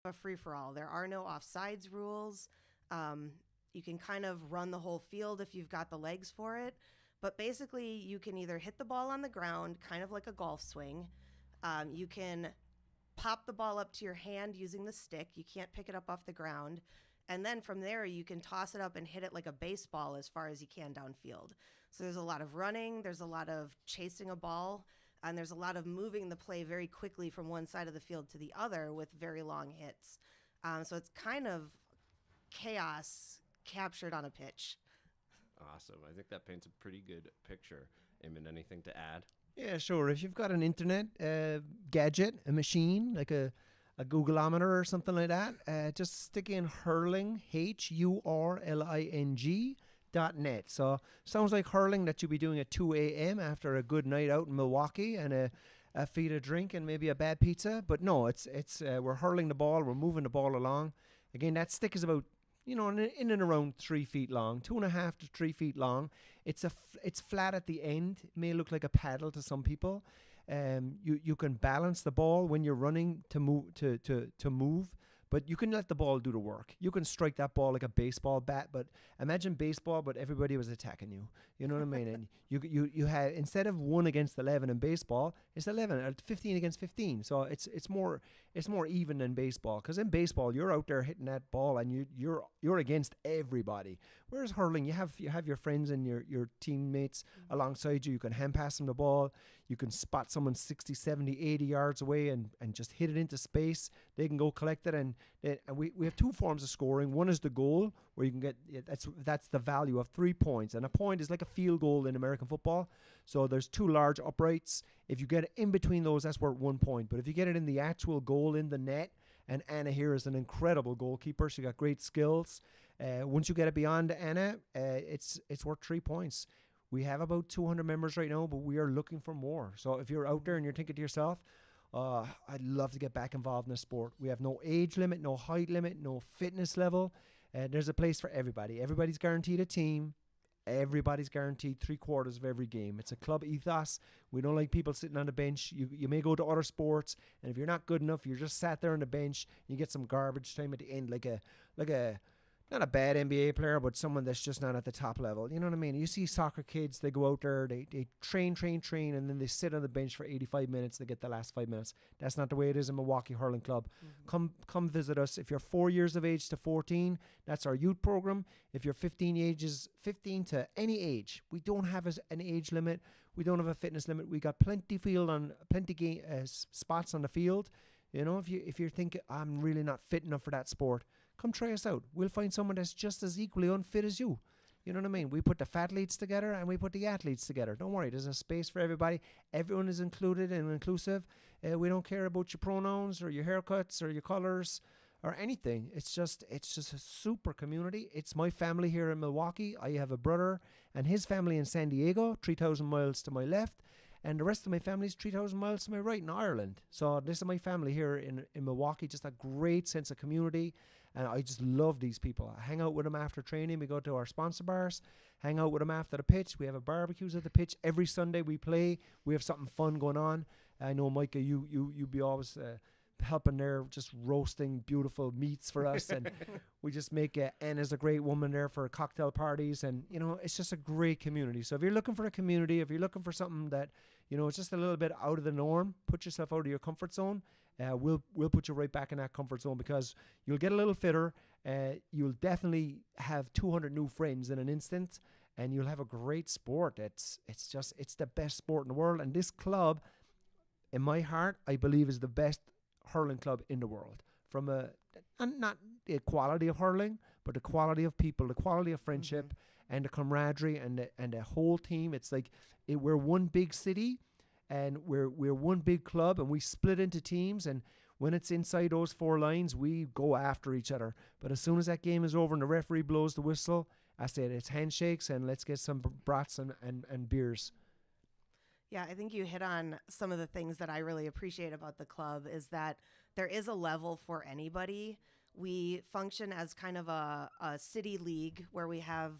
a free for all. There are no offsides rules. Um, you can kind of run the whole field if you've got the legs for it. But basically, you can either hit the ball on the ground, kind of like a golf swing. You can pop the ball up to your hand using the stick. You can't pick it up off the ground. And then from there, you can toss it up and hit it like a baseball as far as you can downfield. So there's a lot of running, there's a lot of chasing a ball, and there's a lot of moving the play very quickly from one side of the field to the other with very long hits. So it's kind of chaos captured on a pitch. Awesome. I think that paints a pretty good picture. Eamon, anything to add? Yeah, sure. If you've got an internet gadget, a machine, like a Googleometer or something like that, just stick in hurling, HURLING.net. So sounds like hurling that you'll be doing at 2 a.m. after a good night out in Milwaukee and a feed of drink and maybe a bad pizza. But no, it's we're hurling the ball, we're moving the ball along. Again, that stick is about in and around 3 feet long, 2.5 to 3 feet long. It's flat at the end. It may look like a paddle to some people. You can balance the ball when you're running to move, but you can let the ball do the work. You can strike that ball like a baseball bat, but imagine baseball, but everybody was attacking you. You know what I mean? And you had, instead of 1 against 11 in baseball, it's 11 or 15 against 15. So it's more even than baseball, because in baseball you're out there hitting that ball and you're against everybody. Whereas hurling, you have your friends and your teammates alongside you. You can hand pass them the ball. You can spot someone 60, 70, 80 yards away and just hit it into space. They can go collect it. And we have 2 forms of scoring. One is the goal, where you can get, that's the value of 3 points. And a point is like a field goal in American football. So there's 2 large uprights. If you get it in between those, that's worth 1 point. But if you get it in the actual goal in the net, and Anna here is an incredible goalkeeper. She got great skills. Once you get it beyond Anna, it's worth 3 points. We have about 200 members right now, but we are looking for more. So if you're out there and you're thinking to yourself, I'd love to get back involved in the sport. We have no age limit, no height limit, no fitness level. There's a place for everybody. Everybody's guaranteed a team. Everybody's guaranteed 3/4 of every game. It's a club ethos. We don't like people sitting on the bench. You may go to other sports, and if you're not good enough, you're just sat there on the bench. You get some garbage time at the end, like a not a bad NBA player, but someone that's just not at the top level. You know what I mean? You see soccer kids, they go out there, they train, and then they sit on the bench for 85 minutes. They get the last 5 minutes. That's not the way it is in Milwaukee Hurling Club. Mm-hmm. Come visit us. If you're 4 years of age to 14, that's our youth program. If you're 15 to any age, we don't have an age limit. We don't have a fitness limit. We got plenty spots on the field. You know, if you're thinking, I'm really not fit enough for that sport, come try us out. We'll find someone that's just as equally unfit as you. You know what I mean? We put the fat leads together and we put the athletes together. Don't worry, there's a space for everybody. Everyone is included and inclusive. We don't care about your pronouns or your haircuts or your colors or anything. It's just a super community. It's my family here in Milwaukee. I have a brother and his family in San Diego, 3,000 miles to my left. And the rest of my family is 3,000 miles to my right in Ireland. So this is my family here in Milwaukee. Just a great sense of community. And I just love these people. I hang out with them after training. We go to our sponsor bars, hang out with them after the pitch. We have a barbecues at the pitch. Every Sunday we play. We have something fun going on. I know, Micah, you be always helping there, just roasting beautiful meats for us. And we just make Anna's a great woman there for cocktail parties. And, you know, it's just a great community. So if you're looking for a community, if you're looking for something that, you know, it's just a little bit out of the norm, put yourself out of your comfort zone. We'll put you right back in that comfort zone, because you'll get a little fitter. You'll definitely have 200 new friends in an instant, and you'll have a great sport. It's the best sport in the world. And this club, in my heart, I believe is the best hurling club in the world. From and not the quality of hurling, but the quality of people, the quality of friendship, and the camaraderie, and the whole team. It's like we're one big city. And we're one big club, and we split into teams. And when it's inside those 4 lines, we go after each other. But as soon as that game is over and the referee blows the whistle, I said it's handshakes and let's get some brats and beers. Yeah, I think you hit on some of the things that I really appreciate about the club is that there is a level for anybody. We function as kind of a city league where we have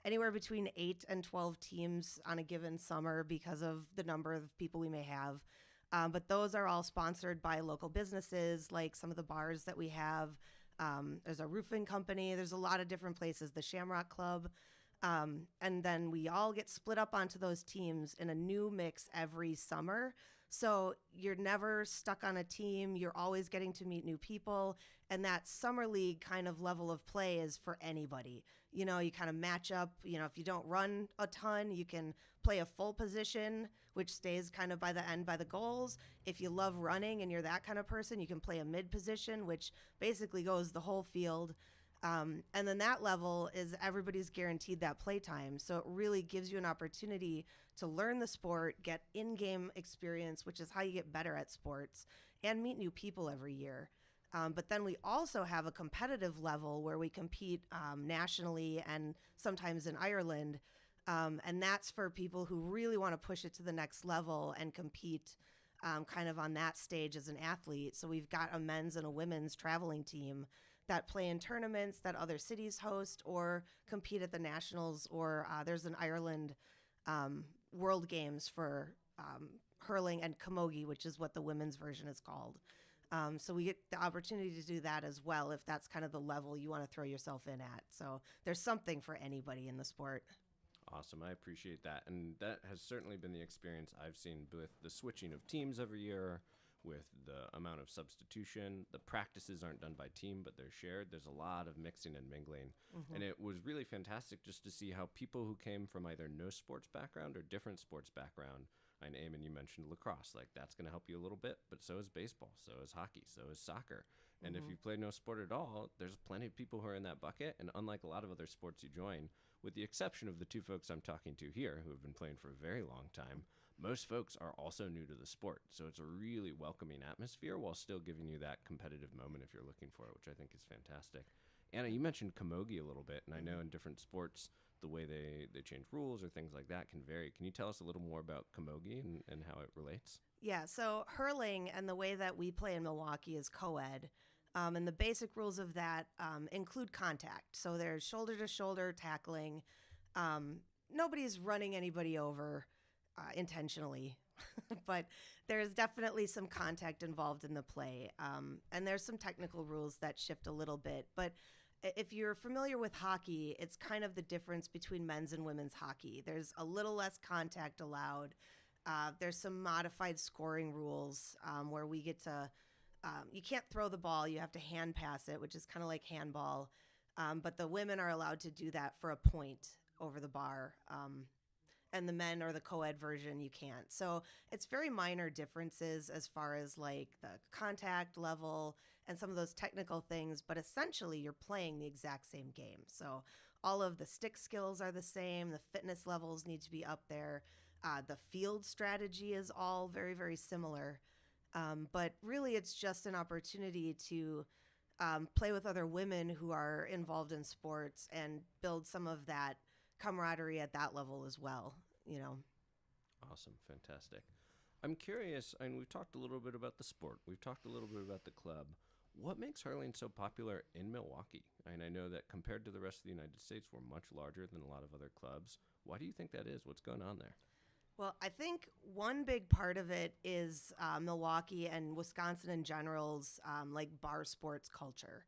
anywhere between 8 and 12 teams on a given summer because of the number of people we may have. But those are all sponsored by local businesses, like some of the bars that we have. There's a roofing company. There's a lot of different places, the Shamrock Club. And then we all get split up onto those teams in a new mix every summer. So you're never stuck on a team. You're always getting to meet new people. And that summer league kind of level of play is for anybody. You know, you kind of match up. You know, if you don't run a ton, you can play a full position, which stays kind of by the end by the goals. If you love running and you're that kind of person, you can play a mid position, which basically goes the whole field. And then that level is everybody's guaranteed that play time. So it really gives you an opportunity to learn the sport, get in-game experience, which is how you get better at sports, and meet new people every year. But then we also have a competitive level where we compete nationally and sometimes in Ireland. And that's for people who really want to push it to the next level and compete kind of on that stage as an athlete. So we've got a men's and a women's traveling team that play in tournaments that other cities host or compete at the nationals, or there's an Ireland World Games for hurling and camogie, which is what the women's version is called. So we get the opportunity to do that as well if that's kind of the level you want to throw yourself in at. So there's something for anybody in the sport. Awesome. I appreciate that. And that has certainly been the experience I've seen with the switching of teams every year, with the amount of substitution. The practices aren't done by team, but they're shared. There's a lot of mixing and mingling. Mm-hmm. And it was really fantastic just to see how people who came from either no sports background or different sports background, and Eamon, you mentioned lacrosse, like that's going to help you a little bit, but so is baseball, so is hockey, so is soccer. And if you play no sport at all, there's plenty of people who are in that bucket. And unlike a lot of other sports you join, with the exception of the two folks I'm talking to here who have been playing for a very long time, most folks are also new to the sport. So it's a really welcoming atmosphere while still giving you that competitive moment if you're looking for it, which I think is fantastic. Anna, you mentioned camogie a little bit, and I know in different sports, the way they change rules or things like that can vary. Can you tell us a little more about camogie and how it relates? Yeah, so hurling and the way that we play in Milwaukee is co-ed. And the basic rules of that include contact. So there's shoulder-to-shoulder tackling. Nobody's running anybody over intentionally, but there's definitely some contact involved in the play. And there's some technical rules that shift a little bit. But if you're familiar with hockey, it's kind of the difference between men's and women's hockey. There's a little less contact allowed. There's some modified scoring rules where we get to you can't throw the ball, you have to hand pass it, which is kind of like handball. But the women are allowed to do that for a point over the bar. And the men or the co-ed version, you can't. So it's very minor differences as far as like the contact level and some of those technical things, but essentially you're playing the exact same game. So all of the stick skills are the same. The fitness levels need to be up there. The field strategy is all very, very similar. But really, it's just an opportunity to play with other women who are involved in sports and build some of that camaraderie at that level as well, you know. Awesome. Fantastic. I'm curious, and we've talked a little bit about the sport. We've talked a little bit about the club. What makes hurling so popular in Milwaukee? And I know that compared to the rest of the United States, we're much larger than a lot of other clubs. Why do you think that is? What's going on there? Well, I think one big part of it is Milwaukee and Wisconsin in general's like bar sports culture,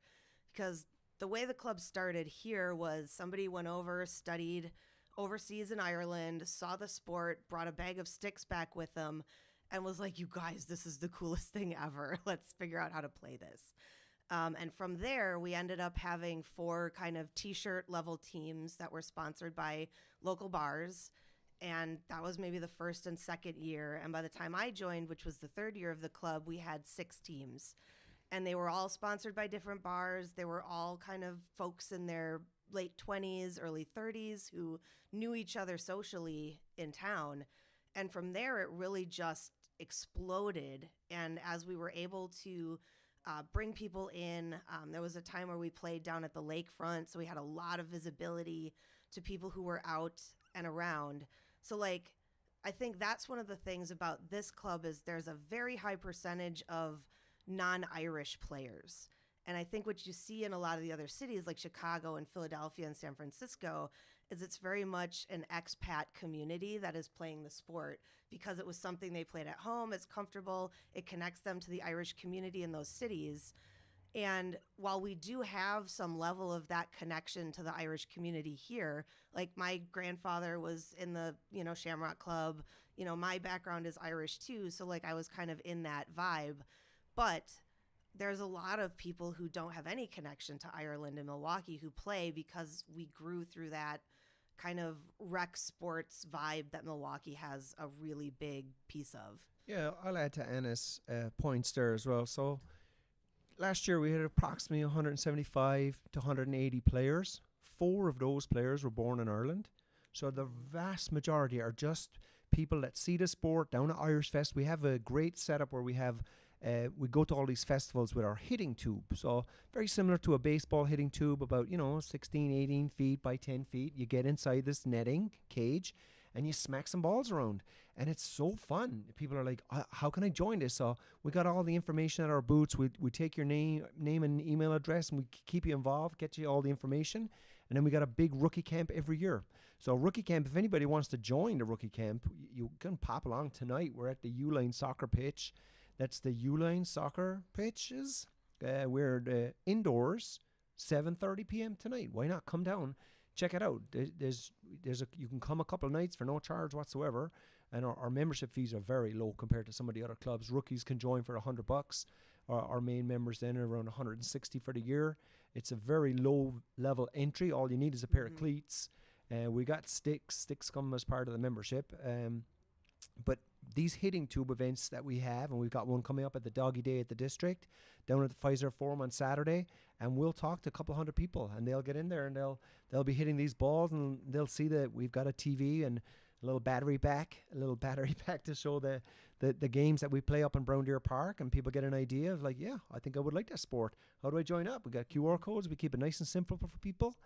because the way the club started here was somebody went over, studied overseas in Ireland, saw the sport, brought a bag of sticks back with them, and was like, you guys, this is the coolest thing ever. Let's figure out how to play this. And from there, we ended up having 4 kind of T-shirt level teams that were sponsored by local bars. And that was maybe the first and second year. And by the time I joined, which was the 3rd year of the club, we had 6 teams. And they were all sponsored by different bars. They were all kind of folks in their late 20s, early 30s who knew each other socially in town. And from there, it really just exploded. And as we were able to bring people in, there was a time where we played down at the lakefront. So we had a lot of visibility to people who were out and around. So like, I think that's one of the things about this club is there's a very high percentage of non-Irish players. And I think what you see in a lot of the other cities like Chicago and Philadelphia and San Francisco is it's very much an expat community that is playing the sport because it was something they played at home. It's comfortable. It connects them to the Irish community in those cities. And while we do have some level of that connection to the Irish community here, like my grandfather was in the, Shamrock Club, my background is Irish too. So like I was kind of in that vibe, but there's a lot of people who don't have any connection to Ireland and Milwaukee who play because we grew through that kind of rec sports vibe that Milwaukee has a really big piece of. Yeah, I'll add to Anna's points there as well. So last year we had approximately 175 to 180 players. 4 of those players were born in Ireland. So the vast majority are just people that see the sport down at Irish Fest. We have a great setup where we go to all these festivals with our hitting tube. So very similar to a baseball hitting tube, about 16, 18 feet by 10 feet. You get inside this netting cage and you smack some balls around, and it's so fun. People are like, how can I join this? So we got all the information at our booths. We take your name and email address, and we keep you involved, get you all the information. And then we got a big rookie camp every year. So rookie camp, if anybody wants to join the rookie camp, you can pop along tonight. We're at the Uline soccer pitch. That's the Uline soccer pitches. We're indoors, 7:30 p.m. tonight. Why not come down, check it out? You can come a couple of nights for no charge whatsoever, and our membership fees are very low compared to some of the other clubs. Rookies can join for $100. Our main members then are around $160 for the year. It's a very low level entry. All you need is a pair of cleats. We got sticks. Sticks come as part of the membership. But these hitting tube events that we have, and we've got one coming up at the Doggy Day at the District, down at the Pfizer Forum on Saturday, and we'll talk to a couple hundred people, and they'll get in there and they'll be hitting these balls, and they'll see that we've got a TV and a little battery pack to show the games that we play up in Brown Deer Park, and people get an idea of like, yeah, I think I would like that sport. How do I join up? We got QR codes. We keep it nice and simple for people.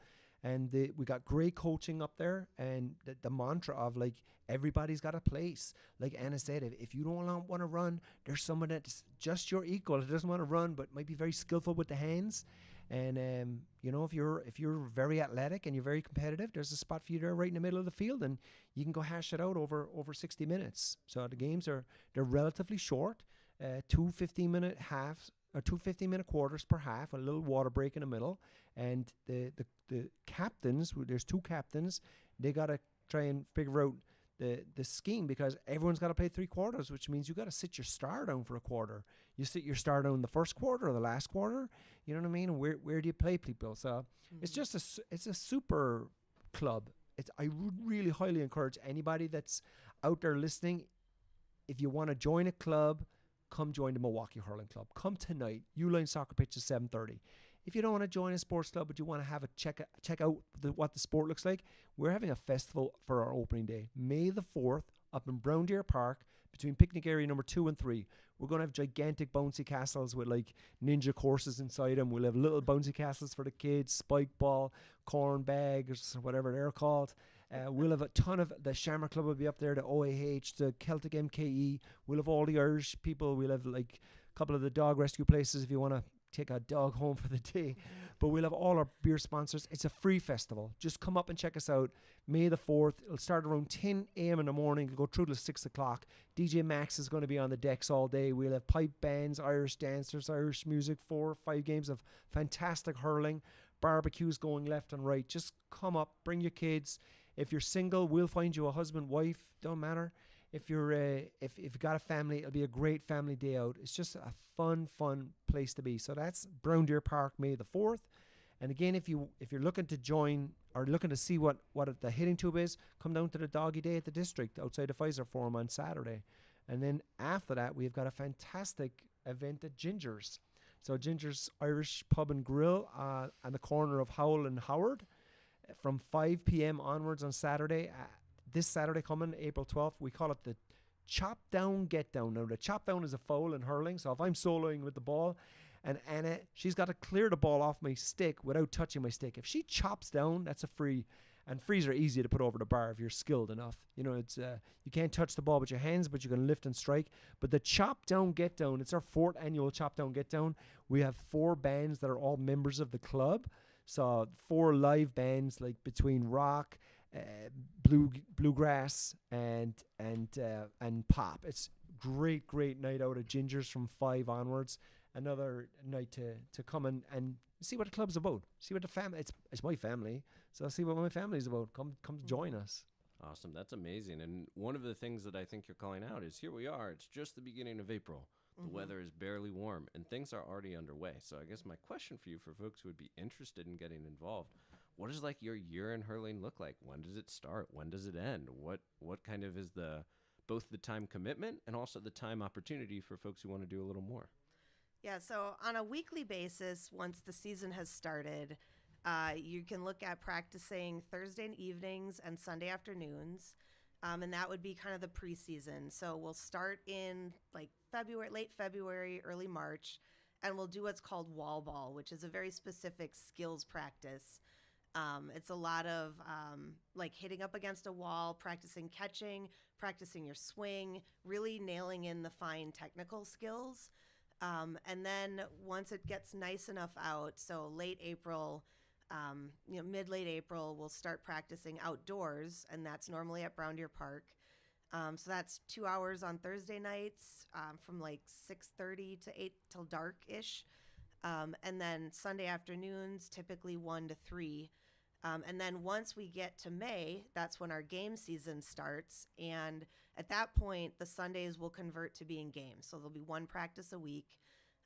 And we got great coaching up there, and the mantra of like everybody's got a place. Like Anna said, if you don't want to run, there's someone that's just your equal that doesn't want to run but might be very skillful with the hands. And if you're very athletic and you're very competitive, there's a spot for you there right in the middle of the field, and you can go hash it out over 60 minutes. So the games they're relatively short, 2 15-minute halves. Or 2 15-minute quarters per half, a little water break in the middle. And the captains, there's 2 captains, they got to try and figure out the scheme, because everyone's got to play 3 quarters, which means you got to sit your star down for a quarter. You sit your star down in the first quarter or the last quarter. You know what I mean? And where do you play people? So it's just it's a super club. I would really highly encourage anybody that's out there listening, if you want to join a club, come join the Milwaukee Hurling Club. Come tonight. Uline soccer pitch is 7:30. If you don't want to join a sports club, but you want to have a check out what the sport looks like, we're having a festival for our opening day, May the 4th, up in Brown Deer Park, between picnic area number 2 and 3. We're going to have gigantic bouncy castles with like ninja courses inside them. We'll have little bouncy castles for the kids, spike ball, corn bags, whatever they're called. We'll have a ton of, the Shamrock Club will be up there, the OAH, the Celtic MKE. We'll have all the Irish people. We'll have like a couple of the dog rescue places if you want to take a dog home for the day. But we'll have all our beer sponsors. It's a free festival. Just come up and check us out. May the 4th. It'll start around 10 a.m. in the morning. It'll go through till 6 o'clock. DJ Max is going to be on the decks all day. We'll have pipe bands, Irish dancers, Irish music, 4 or 5 games of fantastic hurling. Barbecues going left and right. Just come up, bring your kids. If you're single, we'll find you a husband, wife, don't matter. If you're if you've got a family, it'll be a great family day out. It's just a fun place to be. So that's Brown Deer Park, May the 4th. And again, if you're looking to join or looking to see what the hitting tube is, come down to the Doggy Day at the District outside the Pfizer Forum on Saturday. And then after that, we've got a fantastic event at Ginger's. So Ginger's Irish Pub and Grill on the corner of Howell and Howard, from 5 p.m. onwards on Saturday. This Saturday coming, April 12th, we call it the Chop Down Get Down. Now, the chop down is a foul in hurling, so if I'm soloing with the ball, and Anna, she's got to clear the ball off my stick without touching my stick. If she chops down, that's a free. And frees are easy to put over the bar if you're skilled enough. You know, it's you can't touch the ball with your hands, but you can lift and strike. But the chop down, get down, it's our 4th annual chop down, get down. We have 4 bands that are all members of the club. So 4 live bands, like between rock, bluegrass, and pop. It's great night out at Ginger's from 5 onwards. Another night to come and see what the club's about. See what the family. It's my family, so see what my family's about. Come join us. Awesome. That's amazing. And one of the things that I think you're calling out is here we are. It's just the beginning of April. The weather is barely warm and things are already underway. So I guess my question for you, for folks who would be interested in getting involved, what does like your year in hurling look like? When does it start? When does it end? What kind of is both the time commitment and also the time opportunity for folks who want to do a little more? Yeah, so on a weekly basis, once the season has started, you can look at practicing Thursday evenings and Sunday afternoons, and that would be kind of the preseason. So we'll start in like late February, early March, and we'll do what's called wall ball, which is a very specific skills practice. It's a lot of like hitting up against a wall, practicing catching, practicing your swing, really nailing in the fine technical skills. And then once it gets nice enough out, so late April, mid-late April, we'll start practicing outdoors, and that's normally at Brown Deer Park. So that's 2 hours on Thursday nights, from like 6:30 to 8 till dark-ish. And then Sunday afternoons, typically 1 to 3. And then once we get to May, that's when our game season starts. And at that point, the Sundays will convert to being games. So there'll be 1 practice a week.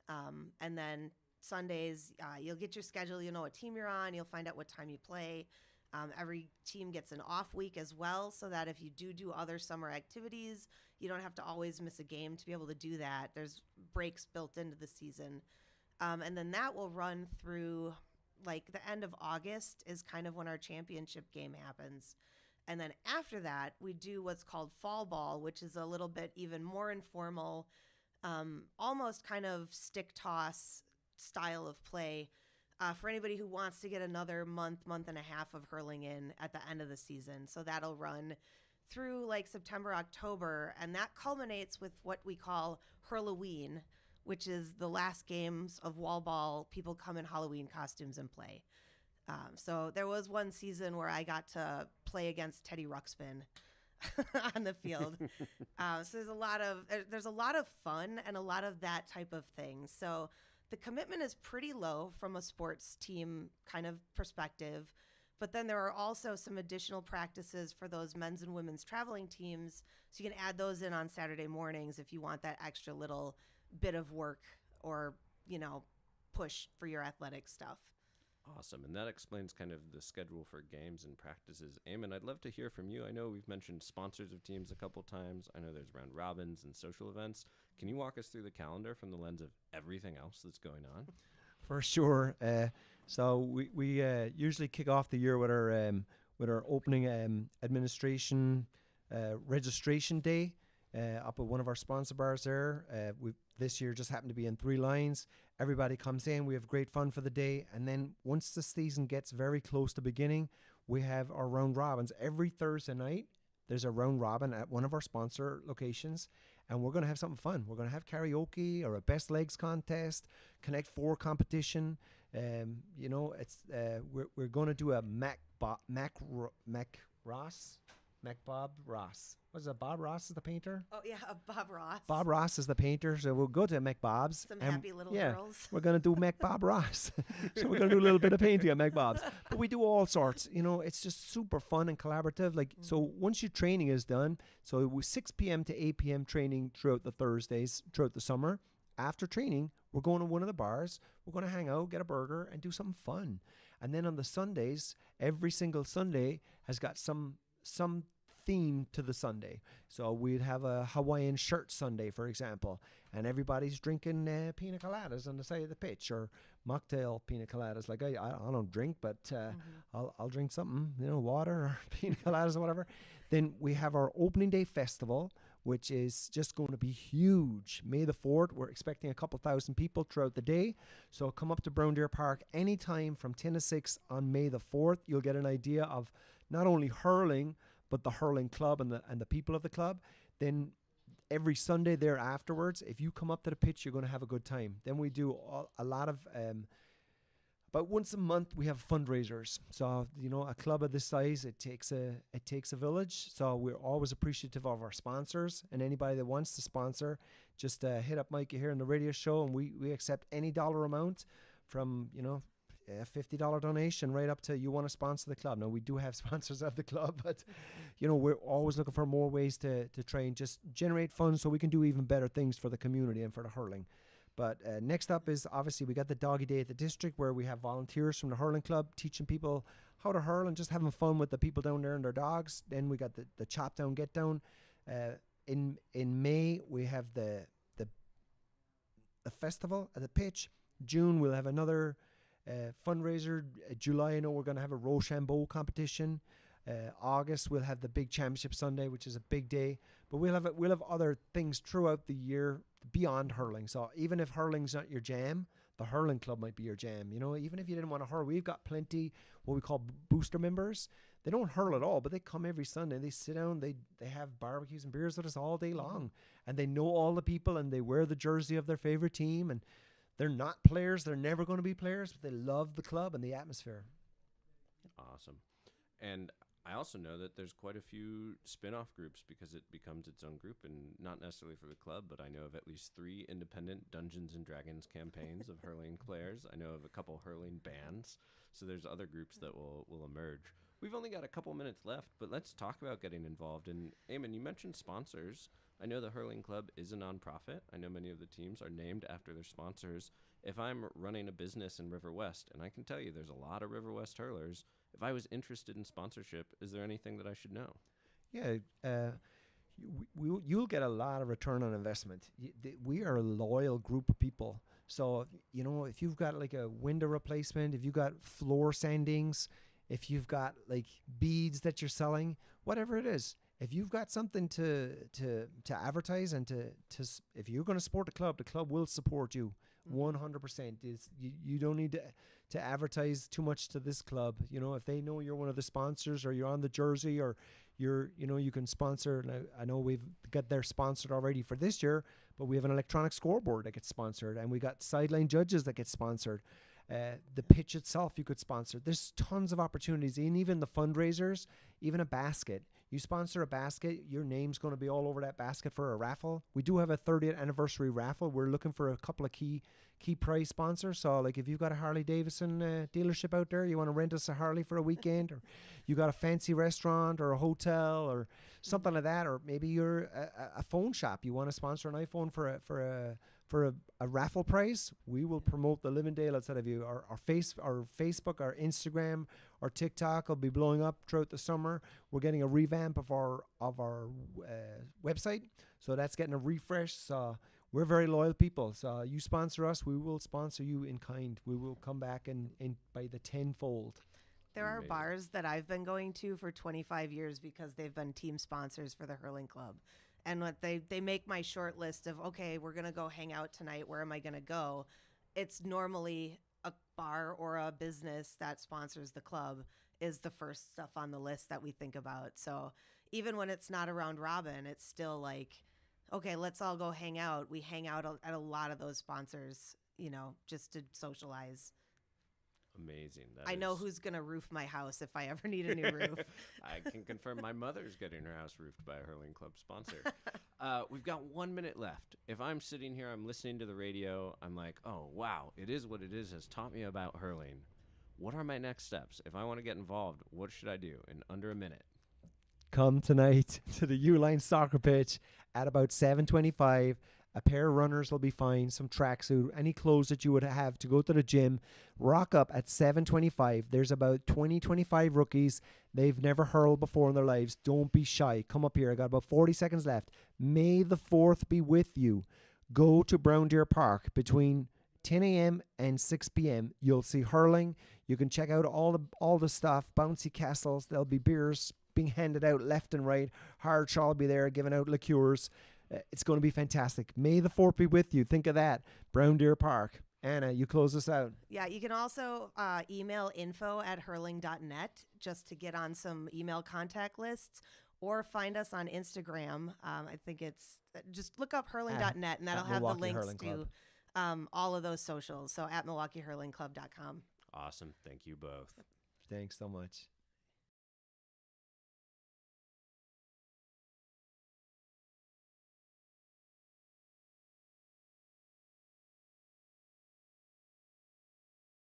And then Sundays, you'll get your schedule. You'll know what team you're on. You'll find out what time you play. Every team gets an off week as well, so that if you do other summer activities, you don't have to always miss a game to be able to do that. There's breaks built into the season. And then that will run through like the end of August is kind of when our championship game happens. And then after that, we do what's called fall ball, which is a little bit even more informal, almost kind of stick toss style of play for anybody who wants to get another month and a half of hurling in at the end of the season. So that'll run through like September, October, and that culminates with what we call Hurloween, which is the last games of wall ball. People come in Halloween costumes and play. So there was one season where I got to play against Teddy Ruxpin on the field. So there's a lot of fun and a lot of that type of thing. So the commitment is pretty low from a sports team kind of perspective. But then there are also some additional practices for those men's and women's traveling teams. So you can add those in on Saturday mornings if you want that extra little bit of work or, push for your athletic stuff. Awesome. And that explains kind of the schedule for games and practices. Eamon, I'd love to hear from you. I know we've mentioned sponsors of teams a couple times. I know there's round robins and social events. Can you walk us through the calendar from the lens of everything else that's going on? For sure. So we usually kick off the year with our opening administration registration day up at one of our sponsor bars there. This year just happened to be in 3 Lines. Everybody comes in. We have great fun for the day. And then once the season gets very close to beginning, we have our round robins. Every Thursday night, there's a round robin at one of our sponsor locations. And we're going to have something fun. We're going to have karaoke or a best legs contest, Connect 4 competition. We're going to do a Mac Bob Ross. Was it Bob Ross is the painter? Oh, yeah, Bob Ross. Bob Ross is the painter, so we'll go to Mac Bob's. Some happy little girls. We're going to do Mac Bob Ross. So we're going to do a little bit of painting at Mac Bob's. But we do all sorts. It's just super fun and collaborative. So once your training is done, so it was 6 p.m. to 8 p.m. training throughout the Thursdays, throughout the summer. After training, we're going to one of the bars. We're going to hang out, get a burger, and do something fun. And then on the Sundays, every single Sunday has got some theme to the Sunday. So we'd have a Hawaiian shirt Sunday, for example, and everybody's drinking pina coladas on the side of the pitch, or mocktail pina coladas. Like I don't drink, but I'll drink something, water or pina coladas or whatever. Then we have our opening day festival, which is just going to be huge. May the 4th, we're expecting a couple thousand people throughout the day. So come up to Brown Deer Park anytime from 10 to 6 on May the 4th. You'll get an idea of not only hurling, but the hurling club and the people of the club. Then every Sunday there afterwards, if you come up to the pitch, you're going to have a good time. Then we do a lot of, about once a month, we have fundraisers. So, a club of this size, it takes a village. So we're always appreciative of our sponsors, and anybody that wants to sponsor, just hit up Micah here in the radio show, and we accept any dollar amount from, a $50 donation right up to you want to sponsor the club. Now, we do have sponsors of the club, but, we're always looking for more ways to try and just generate funds so we can do even better things for the community and for the hurling. But next up is, obviously, we got the Doggy Day at the district, where we have volunteers from the hurling club teaching people how to hurl and just having fun with the people down there and their dogs. Then we got the chop down, get down. In May, we have the festival at the pitch. June, we'll have another fundraiser. July, I know we're going to have a Rochambeau competition. August, we'll have the big championship Sunday, which is a big day. But we'll have other things throughout the year beyond hurling. So even if hurling's not your jam, the hurling club might be your jam. Even if you didn't want to hurl, we've got plenty what we call booster members. They don't hurl at all, but they come every Sunday. They sit down, they have barbecues and beers with us all day long. And they know all the people, and they wear the jersey of their favorite team. And they're not players. They're never going to be players, but they love the club and the atmosphere. Awesome. And I also know that there's quite a few spin-off groups, because it becomes its own group, and not necessarily for the club, but I know of at least 3 independent Dungeons & Dragons campaigns of hurling players. I know of a couple hurling bands, so there's other groups that will emerge. We've only got a couple minutes left, but let's talk about getting involved. And Eamon, you mentioned sponsors. I know the hurling club is a nonprofit. I know many of the teams are named after their sponsors. If I'm running a business in River West, and I can tell you there's a lot of River West hurlers, if I was interested in sponsorship, is there anything that I should know? Yeah, you'll get a lot of return on investment. We are a loyal group of people. So, if you've got like a window replacement, if you've got floor sandings, if you've got like beads that you're selling, whatever it is, if you've got something to advertise and if you're going to support the club will support you 100%. You don't need to advertise too much to this club. If they know you're one of the sponsors, or you're on the jersey, or you can sponsor. Now, I know we've got their sponsored already for this year, but we have an electronic scoreboard that gets sponsored, and we got sideline judges that get sponsored. The pitch itself you could sponsor. There's tons of opportunities, and even the fundraisers, even a basket. You sponsor a basket, your name's going to be all over that basket for a raffle. We do have a 30th anniversary raffle. We're looking for a couple of key prize sponsors. So like if you've got a Harley Davidson dealership out there, you want to rent us a Harley for a weekend, or you got a fancy restaurant or a hotel or something like that, or maybe you're a phone shop, you want to sponsor an iPhone for a raffle prize, we will promote the living daylights out of you. Our Facebook, our Instagram, our TikTok will be blowing up throughout the summer. We're getting a revamp of our website, so that's getting a refresh. So we're very loyal people. So you sponsor us, we will sponsor you in kind. We will come back and by the tenfold. There are bars that I've been going to for 25 years because they've been team sponsors for the hurling club. And what they make my short list of, okay, we're going to go hang out tonight. Where am I going to go? It's normally a bar or a business that sponsors the club is the first stuff on the list that we think about. So even when it's not around Robin, it's still like, okay, let's all go hang out. We hang out at a lot of those sponsors, just to socialize. Amazing. I know who's going to roof my house if I ever need a new roof. I can confirm my mother's getting her house roofed by a hurling club sponsor. We've got 1 minute left. If I'm sitting here, I'm listening to the radio, I'm like, oh, wow, It Is What It Is has taught me about hurling. What are my next steps? If I want to get involved, what should I do in under a minute? Come tonight to the Uline soccer pitch at about 7:25. A pair of runners will be fine, some tracksuit, any clothes that you would have to go to the gym. Rock up at 7:25. There's about 25 rookies. They've never hurled before in their lives. Don't be shy. Come up here. I got about 40 seconds left. May the 4th be with you. Go to Brown Deer Park between 10 a.m. and 6 p.m. You'll see hurling. You can check out all the stuff, bouncy castles. There'll be beers, being handed out left and right. Hardshaw will be there giving out liqueurs. It's going to be fantastic. May the 4th be with you. Think of that. Brown Deer Park. Anna, you close us out. Yeah, you can also email info@hurling.net just to get on some email contact lists, or find us on Instagram. I think it's just look up hurling.net, and that'll have the Milwaukee links Hurling Club. to all of those socials. So at MilwaukeeHurlingClub.com. Awesome. Thank you both. Thanks so much.